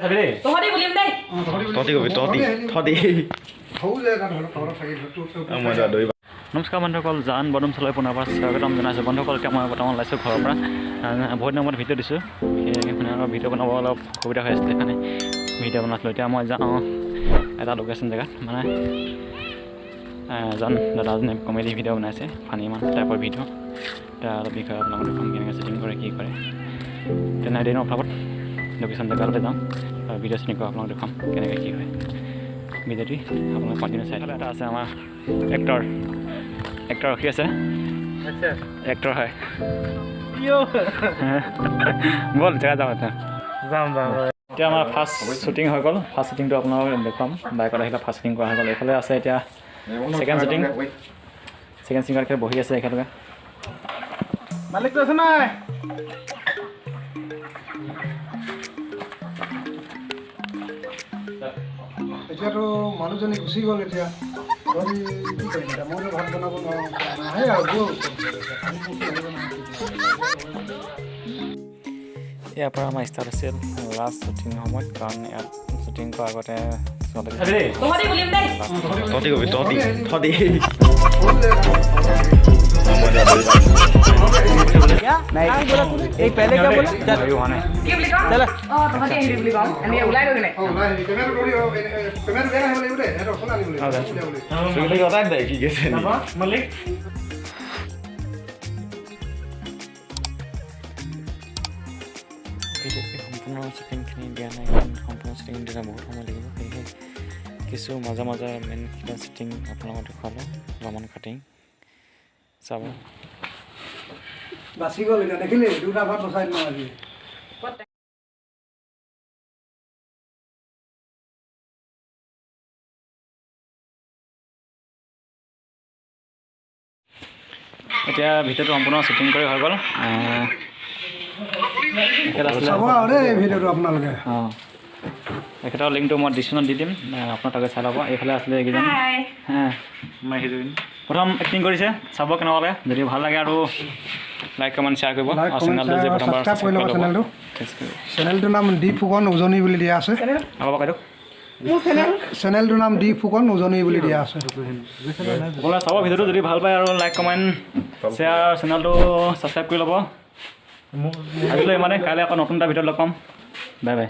তহঁতি বুলিম দেই তহঁতি কবি তহঁতি মই যোৱা দৌৰিবা। নমস্কাৰ বন্ধুসকল, জান বৰডুমচালৈ পুনৰ স্বাগতম জনাইছোঁ। বন্ধুসকল, এতিয়া মই বৰ্তমান ওলাইছোঁ ঘৰৰ পৰা। বহুত দিনৰ মূৰত ভিডিঅ' দিছোঁ, সেইকাৰণে আৰু ভিডিঅ' বনাব অলপ অসুবিধা হৈ আছিলে, সেইকাৰণে ভিডিঅ' বনাইছিলোঁ। এতিয়া মই যাওঁ এটা লোকেশ্যন জেগাত, মানে এজন দাদাজনে কমেডি ভিডিঅ' বনাইছে, ফানি ইমান টাইপৰ ভিডিঅ'। এতিয়া অলপ বিষয়ে আপোনালোকক দেখুৱাম, কেনেকৈ শ্বুটিং কৰে, কি কৰে। তেনে এদিন আপোনালোকক লোকেশ্যন জেগালৈ যাওঁ আৰু ভিডিঅ' চিনি কৰা আপোনালোকক দেখুৱাম কেনেকৈ কি হয়। ভিডিঅ'টি আপোনালোকে কণ্টিনিউ চাই। এটা আছে আমাৰ এক্টৰ ৰখি আছে, এক্টৰ হয়। ব'ল জেগা যাওঁ, এতিয়া আমাৰ ফাৰ্ষ্ট শ্বুটিং হৈ গ'ল। ফাৰ্ষ্ট শ্বুটিংটো আপোনালোকক দেখুৱাম, বাইকত আহিলে ফাৰ্ষ্ট শ্বুটিং কৰা হৈ গ'ল। এইফালে আছে এতিয়া ছেকেণ্ড শ্বুটিং, ছেকেণ্ড শ্বুটিঙত বহি আছে একেলগে। মালিকটো আছে নাই? এতিয়াতো মানুহজনী গুচি গ'ল। এতিয়া কি কৰিম? এতিয়া মইতো ভাত বনাব নোৱাৰোঁ, নাহে আৰু ইয়াৰ পৰা আমাৰ ষ্টাৰ্ট আছিল লাষ্ট শ্বুটিং সময়ত, কাৰণ ইয়াত শ্বুটিং কৰাৰ আগতে তহঁতি বুলিম দেই তহঁতি কবি তহঁতি एक पहले क्या बोला? কি বুলি কওঁ? তহঁতি আহিবি বুলি কওঁ, আমি ওলাই গৈ কিনে কি কৈছে মালিক সম্পূৰ্ণ শ্বুটিংখিনি দিয়া নাই, কাৰণ সম্পূৰ্ণ শ্বুটিং দিলে বহুত সময় লাগিব। সেয়েহে কিছু মাজে মাজে মেইন শ্বুটিং আপোনালোকক দেখুৱালোঁ, অলপমান কাটিং চাব। বাচি গ'ল, এতিয়া দেখিলি দুটা ভাত বচাই দিলোঁ আজি। এতিয়া ভিডিঅ'টো সম্পূৰ্ণ শ্বুটিং কৰি হৈ গ'ল। চাব আৰু দেই ভিডিঅ'টো আপোনালোকে। অঁ, এখেতৰ লিংকটো মই ডিছক্ৰিপশ্যনত দি দিম, আপোনালোকে চাই ল'ব। এইফালে আছিলে এইকেইজন, মই হিৰোইন প্ৰথম এক্টিং কৰিছে, চাব কেনেকুৱা লাগে। যদি ভাল লাগে আৰু লাইক কমেণ্ট শ্বেয়াৰ কৰিব, আৰু চেনেলটো যে প্ৰথমবাৰ ছাবস্ক্ৰাইব কৰি ল'ব। চেনেলটোৰ নাম দি ফুকন উজনি বুলি দিয়া আছে। হ'ব বাইদেউ, চেনেলটোৰ নাম দি ফুকন উজনি বুলি দিয়া আছে। সকলোৱে চাব ভিডিঅ'টো, যদি ভাল পায় আৰু লাইক কমেণ্ট শ্বেয়াৰ, চেনেলটো ছাবস্ক্ৰাইব কৰি ল'ব। আজিলৈ ইমানে, কাইলৈ আকৌ নতুন এটা ভিডিঅ'ত লগ পাম। Bye bye.